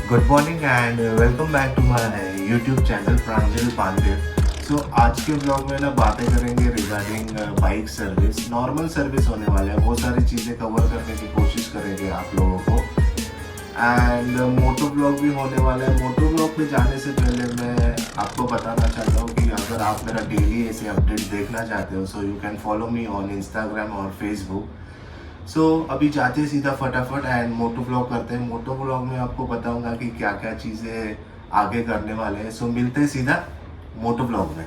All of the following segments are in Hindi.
Good morning and welcome back to my YouTube channel Pranjal Pandey. So आज के ब्लॉग में ना बातें करेंगे regarding bike service. Normal service होने वाला है, बहुत सारी चीज़ें कवर करने की कोशिश करेंगे आप लोगों को। एंड मोटो ब्लॉग भी होने वाला है। मोटो ब्लॉग पे जाने से पहले मैं आपको बताना चाहता हूँ कि अगर आप मेरा डेली ऐसे अपडेट देखना चाहते हो so you can follow me on Instagram और फेसबुक। अभी जाते हैं सीधा फटाफट एंड मोटो ब्लॉग करते हैं। मोटो ब्लॉग में आपको बताऊंगा कि क्या क्या चीज़ें आगे करने वाले हैं। मिलते हैं सीधा मोटो ब्लॉग में।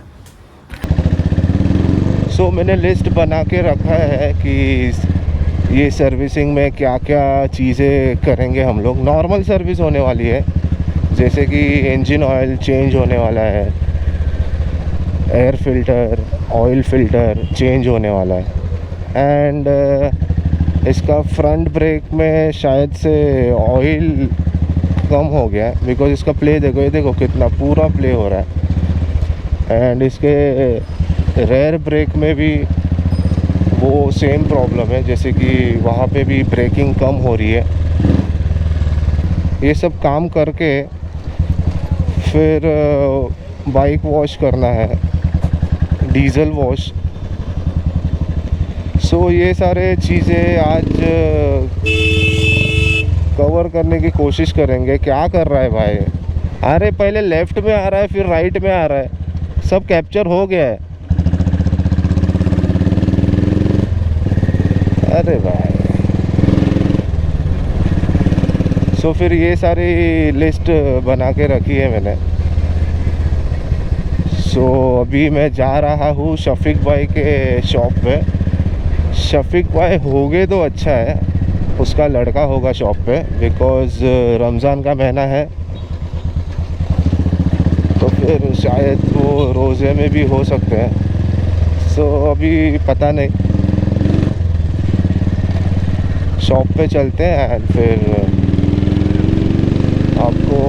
मैंने लिस्ट बना के रखा है कि ये सर्विसिंग में क्या क्या चीज़ें करेंगे हम लोग। नॉर्मल सर्विस होने वाली है, जैसे कि इंजन ऑयल चेंज होने वाला है, air filter, oil filter change होने वाला है। एंड इसका फ्रंट ब्रेक में शायद से ऑयल कम हो गया है, बिकॉज इसका प्ले देखो, ये देखो कितना पूरा प्ले हो रहा है। एंड इसके रेयर ब्रेक में भी वो सेम प्रॉब्लम है, जैसे कि वहाँ पे भी ब्रेकिंग कम हो रही है। ये सब काम करके फिर बाइक वॉश करना है, डीजल वॉश। ये सारे चीज़ें आज कवर करने की कोशिश करेंगे। क्या कर रहा है भाई? अरे पहले लेफ़्ट में आ रहा है, फिर राइट में आ रहा है, सब कैप्चर हो गया है। अरे भाई, फिर ये सारी लिस्ट बना के रखी है मैंने। अभी मैं जा रहा हूँ शफीक भाई के शॉप पे। शफीक भाई होगे तो अच्छा है, उसका लड़का होगा शॉप पे, बिकॉज़ रमज़ान का महीना है, तो फिर शायद वो रोज़े में भी हो सकते हैं। अभी पता नहीं, शॉप पे चलते हैं एंड फिर आपको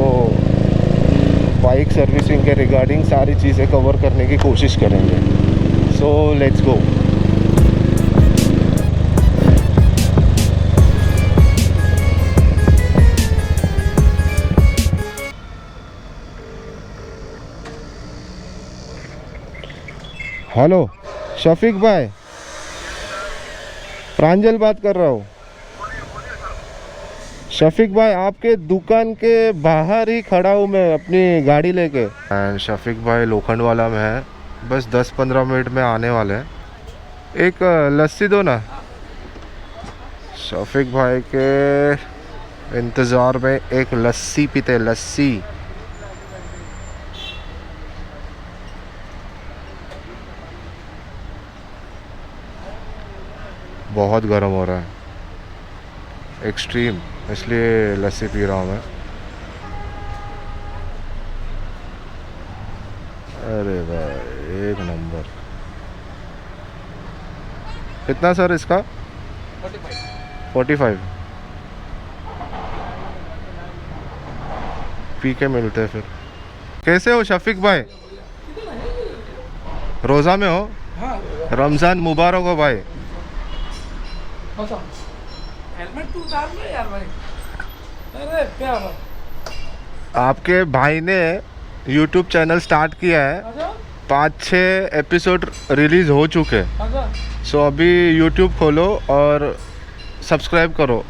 बाइक सर्विसिंग के रिगार्डिंग सारी चीज़ें कवर करने की कोशिश करेंगे। Let's go. हेलो शफीक भाई, प्रांजल बात कर रहा हूँ। शफीक भाई, आपके दुकान के बाहर ही खड़ा हूँ मैं अपनी गाड़ी लेके। एंड शफीक भाई लोखंड वाला में है, बस 10-15 मिनट में आने वाले हैं। एक लस्सी दो ना। शफीक भाई के इंतज़ार में एक लस्सी पीते, लस्सी। बहुत गर्म हो रहा है, एक्सट्रीम, इसलिए लस्सी पी रहा हूँ मैं। अरे भाई एक नंबर। कितना सर इसका? 45। पी के मिलते हैं फिर। कैसे हो शफीक भाई? रोज़ा में हो? हाँ। रमज़ान मुबारक हो भाई। हेलमेट तू उतार लो यार भाई। अरे क्या बात। आपके भाई ने यूट्यूब चैनल स्टार्ट किया है, अच्छा 5-6 एपिसोड रिलीज़ हो चुके हैं। अच्छा। अभी यूट्यूब खोलो और सब्सक्राइब करो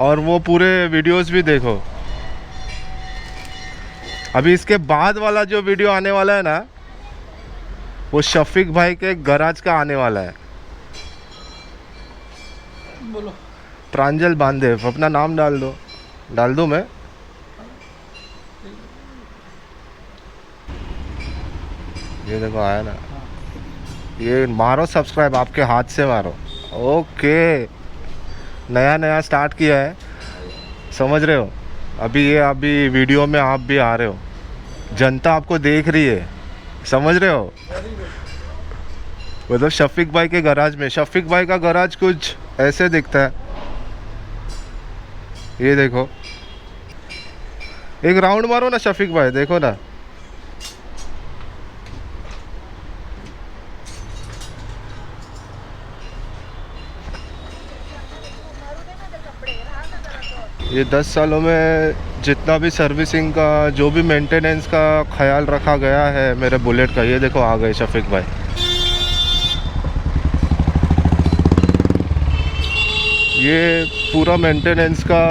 और वो पूरे वीडियोस भी देखो। अभी इसके बाद वाला जो वीडियो आने वाला है ना, वो शफीक भाई के गराज का आने वाला है। बोलो। प्रांजल बांदेव, अपना नाम डाल दूँ मैं? ये देखो आया ना, ये मारो सब्सक्राइब, आपके हाथ से मारो। ओके, नया स्टार्ट किया है, समझ रहे हो? अभी वीडियो में आप भी आ रहे हो, जनता आपको देख रही है, समझ रहे हो? मतलब शफीक भाई के गराज में। शफीक भाई का गराज कुछ ऐसे दिखता है, ये देखो। एक राउंड मारो ना शफीक भाई, देखो ना। ये 10 सालों में जितना भी सर्विसिंग का जो भी मेंटेनेंस का ख्याल रखा गया है मेरे बुलेट का, ये देखो आ गए शफीक भाई। ये पूरा मेंटेनेंस का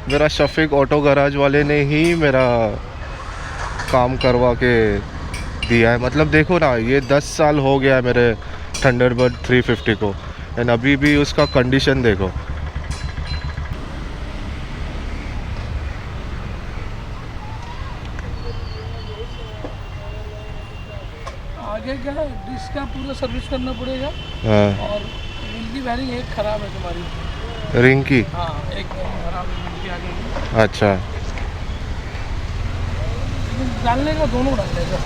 मेरा शफीक ऑटो गैराज वाले ने ही मेरा काम करवा के दिया है। मतलब देखो ना, ये 10 साल हो गया है मेरे थंडरबर्ड 350 को, एंड अभी भी उसका कंडीशन देखो। आगे का डिस्क का पूरा सर्विस करना पड़ेगा। हाँ, और व्हील की वायरिंग एक खराब है तुम्हारी। रिंग की। हाँ, एक खराब है व्हील की आगे की। अच्छा, डालने का दोनों डालने का।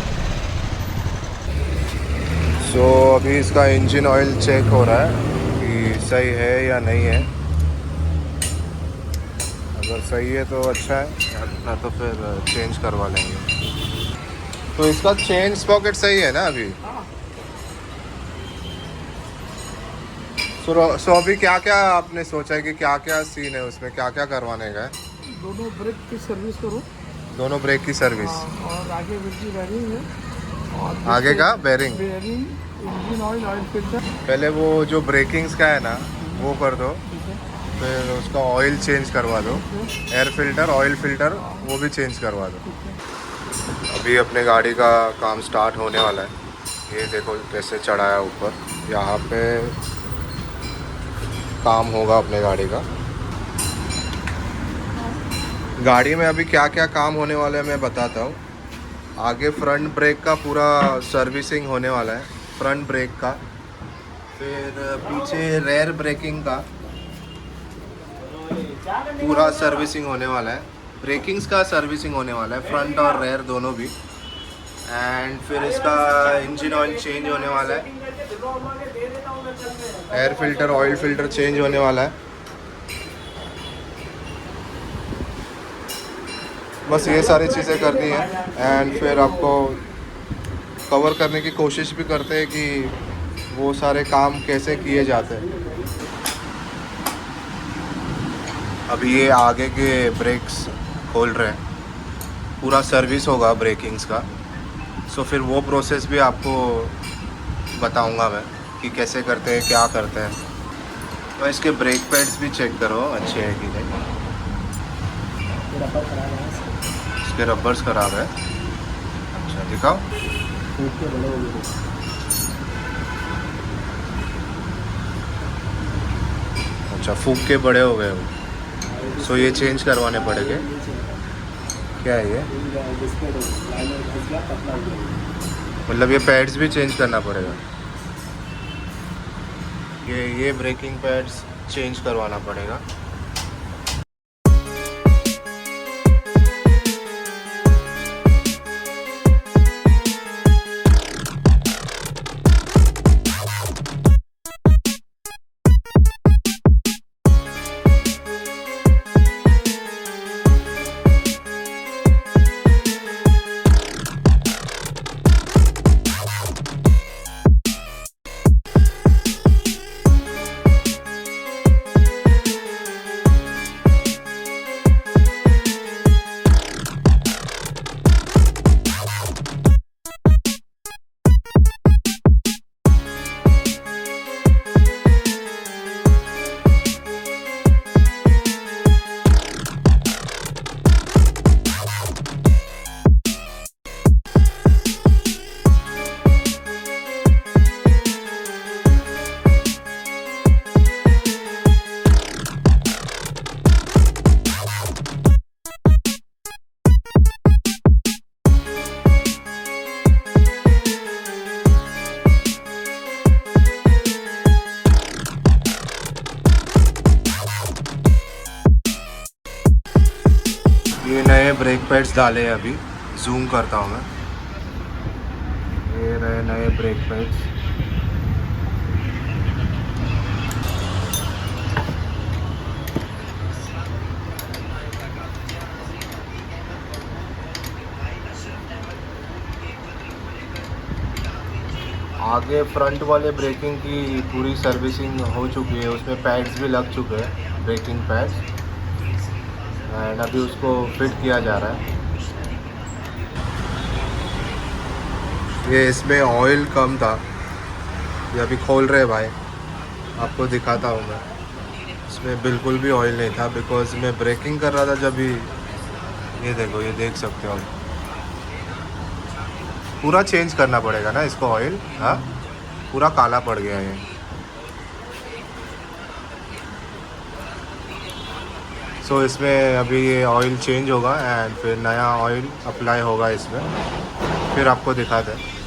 सो अभी इसका इंजन ऑयल चेक हो रहा है कि सही है या नहीं है। अगर सही है तो अच्छा है, ना तो फिर चेंज करवा लेंगे। तो इसका चेन स्पॉकेट सही है ना अभी? हाँ, सो अभी क्या क्या आपने सोचा है कि क्या क्या सीन है उसमें, क्या क्या करवाने का है? दोनों ब्रेक की सर्विस करो। दोनों ब्रेक की सर्विस। हाँ, और आगे व्हील की वायरिंग है। और आगे का bearing. Bearing, engine oil, oil filter. पहले वो जो ब्रेकिंग्स का है ना वो कर दो, ठीक है। फिर उसका ऑयल चेंज करवा दो, एयर फिल्टर, ऑयल फिल्टर वो भी चेंज करवा दो। ठीक है। अभी अपने गाड़ी का काम स्टार्ट होने वाला है। ये देखो कैसे चढ़ाया ऊपर, यहाँ पे काम होगा अपने गाड़ी का। गाड़ी में अभी क्या क्या काम होने वाला है मैं बताता हूँ। आगे फ्रंट ब्रेक का पूरा सर्विसिंग होने वाला है, फ्रंट ब्रेक का। फिर पीछे रेयर ब्रेकिंग का पूरा सर्विसिंग होने वाला है, ब्रेकिंग्स का सर्विसिंग होने वाला है, फ्रंट और रेयर दोनों भी। एंड फिर इसका इंजन ऑयल चेंज होने वाला है, air filter, oil filter change होने वाला है। बस ये सारी चीज़ें करनी है। एंड फिर आपको कवर करने की कोशिश भी करते हैं कि वो सारे काम कैसे किए जाते हैं। अभी ये आगे के ब्रेक्स खोल रहे हैं, पूरा सर्विस होगा ब्रेकिंग्स का। सो फिर वो प्रोसेस भी आपको बताऊंगा मैं कि कैसे करते हैं, क्या करते हैं। तो इसके ब्रेक पैड्स भी चेक करो अच्छे हैं कि नहीं। इसके रबर्स ख़राब है। अच्छा दिखाओ। अच्छा, फूक के बड़े हो गए वो। सो ये चेंज करवाने पड़ेंगे। क्या है ये? मतलब ये पैड्स भी चेंज करना पड़ेगा। ये ब्रेकिंग पैड्स चेंज करवाना पड़ेगा। ये नए ब्रेक पैड्स डाले हैं अभी, जूम करता हूँ मैं। ये रहे नए ब्रेक पैड्स। आगे फ्रंट वाले ब्रेकिंग की पूरी सर्विसिंग हो चुकी है, उसमें पैड्स भी लग चुके हैं, ब्रेकिंग पैड्स। एंड अभी उसको फिट किया जा रहा है। ये इसमें ऑयल कम था, ये अभी खोल रहे भाई, आपको दिखाता हूँ मैं। इसमें बिल्कुल भी ऑयल नहीं था बिकॉज मैं ब्रेकिंग कर रहा था जब भी। ये देखो, ये देख सकते हो, पूरा चेंज करना पड़ेगा ना इसको ऑयल। हाँ, पूरा काला पड़ गया है। सो इसमें अभी ये ऑयल चेंज होगा एंड फिर नया ऑयल अप्लाई होगा इसमें, फिर आपको दिखाते हैं।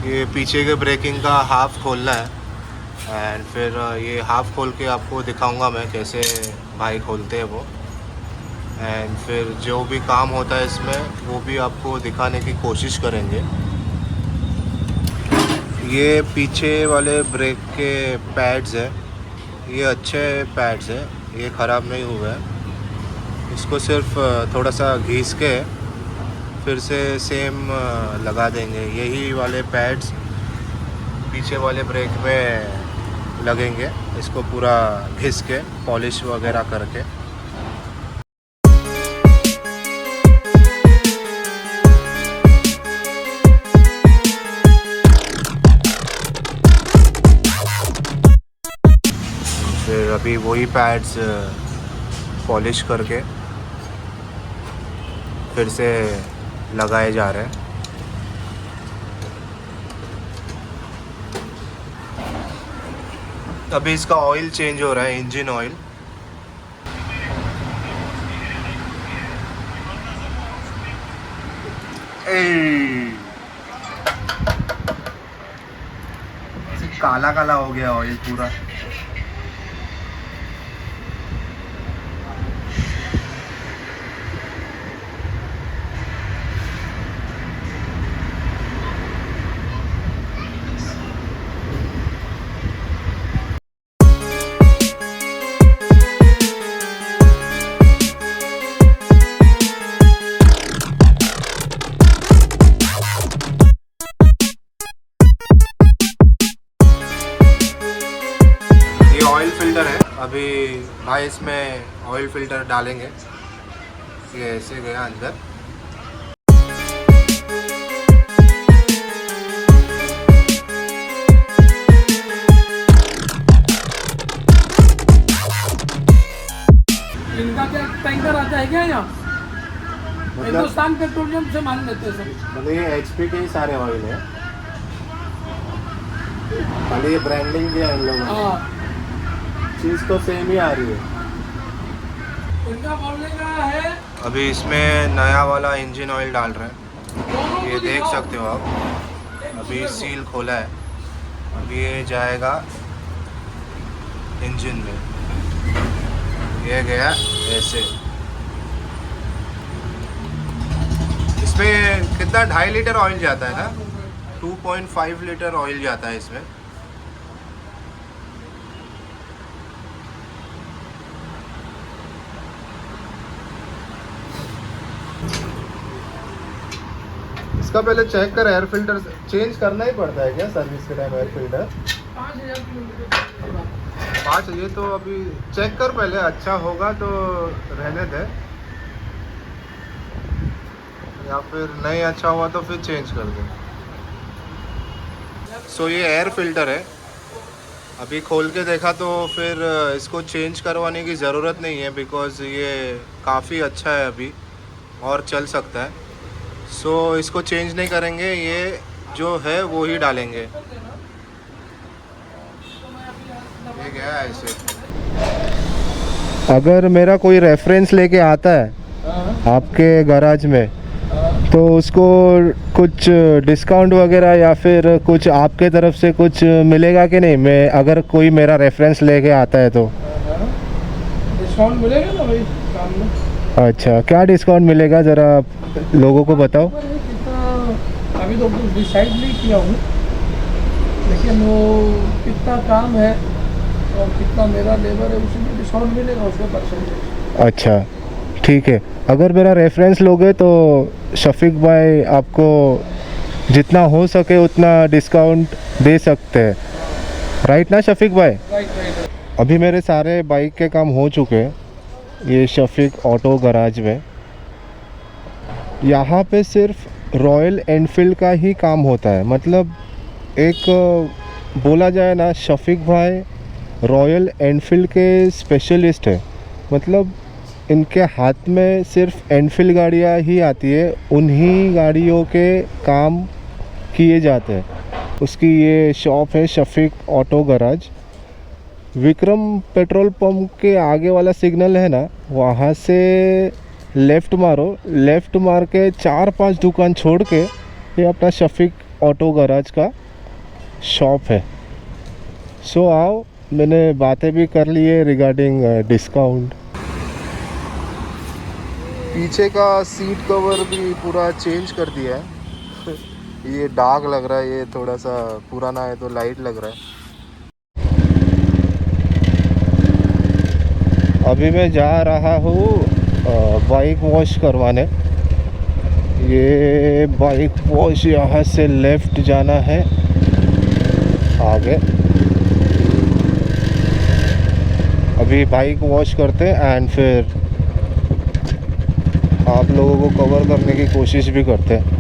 ये पीछे के ब्रेकिंग का हाफ खोलना है एंड फिर ये हाफ खोल के आपको दिखाऊंगा मैं कैसे भाई खोलते हैं वो। एंड फिर जो भी काम होता है इसमें वो भी आपको दिखाने की कोशिश करेंगे। ये पीछे वाले ब्रेक के पैड्स हैं, ये अच्छे पैड्स हैं, ये ख़राब नहीं हुए हैं। इसको सिर्फ थोड़ा सा घिस के फिर से सेम लगा देंगे। यही वाले पैड्स पीछे वाले ब्रेक में लगेंगे, इसको पूरा घिस के पॉलिश वगैरह करके। फिर अभी वही पैड्स पॉलिश करके फिर से लगाए जा रहे हैं। अभी इसका ऑयल चेंज हो रहा है, इंजन ऑयल। काला काला हो गया ऑयल पूरा। ऑयल फिल्टर है, अभी भाई इसमें ऑयल फिल्टर डालेंगे। ये ऐसे गया अंदर। इनका क्या टैंकर आता है क्या यहाँ? मतलब हिंदुस्तान पेट्रोलियम से मान लेते हैं सर। मतलब ये एचपी के ही सारे ऑयल है, खाली ये ब्रांडिंग दिया इन लोगों ने। हाँ, चीज़ तो सेम ही आ रही है। इनका बोलने का है। अभी इसमें नया वाला इंजन ऑयल डाल रहे हैं, दोनों ये को देख दिखाओ। सकते हो आप। अभी सील खोला है, अभी ये जाएगा इंजन में। ये गया ऐसे। इसमें कितना 2.5 लीटर ऑयल जाता है ना, 2.5 लीटर ऑयल जाता है इसमें। इसका पहले चेक कर, एयर फिल्टर चेंज करना ही पड़ता है क्या सर्विस के टाइम? Air filter 5000 kilometre. 5, ये तो अभी चेक कर पहले, अच्छा होगा तो रहने दे, या फिर नहीं अच्छा हुआ तो फिर चेंज कर दे। सो ये एयर फिल्टर है, अभी खोल के देखा तो फिर इसको चेंज करवाने की ज़रूरत नहीं है बिकॉज़ ये काफ़ी अच्छा है अभी और चल सकता है। सो इसको चेंज नहीं करेंगे, ये जो है वो ही डालेंगे। ये क्या है ऐसे? अगर मेरा कोई रेफरेंस लेके आता है आपके गैराज में तो उसको कुछ डिस्काउंट वगैरह या फिर कुछ आपके तरफ से कुछ मिलेगा कि नहीं? मैं अगर कोई मेरा रेफरेंस लेके आता है तो डिस्काउंट मिलेगा ना भाई काम में। अच्छा, क्या डिस्काउंट मिलेगा ज़रा लोगों को बताओ। कितना अभी तो कुछ डिसाइड नहीं किया हूँ, लेकिन वो कितना काम है और कितना मेरा लेबर है उसी में डिस्काउंट मिलेगा, उसमें परसेंटेज। अच्छा ठीक है, अगर मेरा रेफरेंस लोगे तो शफीक भाई आपको जितना हो सके उतना डिस्काउंट दे सकते हैं, राइट ना शफीक भाई? राइट। अभी मेरे सारे बाइक के काम हो चुके हैं ये शफीक ऑटो गराज में। यहाँ पे सिर्फ रॉयल एनफील्ड का ही काम होता है, मतलब एक बोला जाए ना, शफीक भाई रॉयल एनफील्ड के स्पेशलिस्ट है। मतलब इनके हाथ में सिर्फ एनफील्ड गाड़ियाँ ही आती है, उन्हीं गाड़ियों के काम किए जाते हैं। उसकी ये शॉप है Shafiq auto garage. Vikram petrol pump के आगे वाला सिग्नल है ना, वहाँ से लेफ़्ट मारो, लेफ़्ट मार के 4-5 दुकान छोड़ के ये अपना शफीक ऑटो गराज का शॉप है। सो आओ, मैंने बातें भी कर ली है रिगार्डिंग डिस्काउंट। पीछे का सीट कवर भी पूरा चेंज कर दिया है ये डार्क लग रहा है, ये थोड़ा सा पुराना है तो लाइट लग रहा है। अभी मैं जा रहा हूँ बाइक वॉश करवाने। ये बाइक वॉश यहाँ से लेफ़्ट जाना है आगे। अभी बाइक वॉश करते हैं एंड फिर आप लोगों को कवर करने की कोशिश भी करते हैं।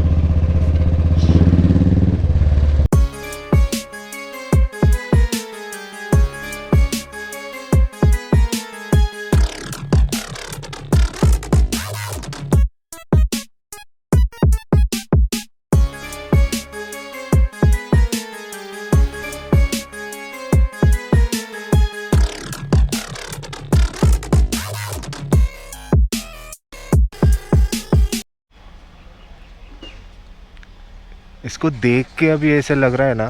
इसको देख के अभी ऐसे लग रहा है ना,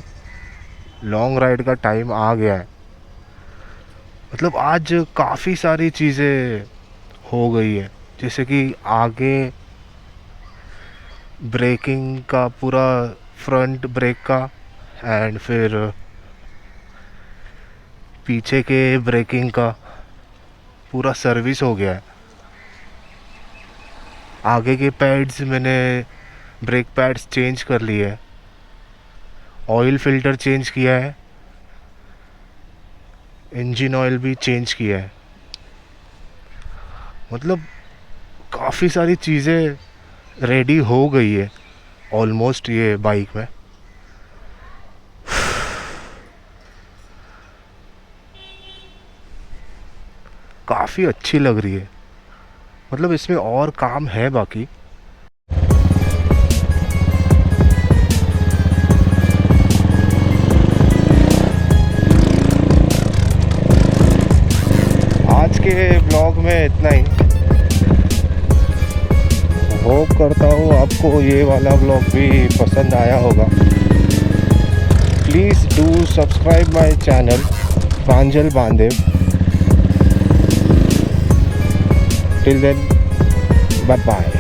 लॉन्ग राइड का टाइम आ गया है। मतलब आज काफ़ी सारी चीज़ें हो गई है, जैसे कि आगे ब्रेकिंग का पूरा फ्रंट ब्रेक का एंड फिर पीछे के ब्रेकिंग का पूरा सर्विस हो गया है। आगे के पैड्स मैंने ब्रेक पैड्स चेंज कर लिए है, ऑयल फिल्टर चेंज किया है, इंजन ऑयल भी चेंज किया है। मतलब काफ़ी सारी चीज़ें रेडी हो गई है ऑलमोस्ट ये बाइक में। काफ़ी अच्छी लग रही है, मतलब इसमें और काम है बाकी। आज के ब्लॉग में इतना ही। होप करता हूँ आपको ये वाला ब्लॉग भी पसंद आया होगा। Please do subscribe my channel Pranjal बांदेव। Till then, bye bye.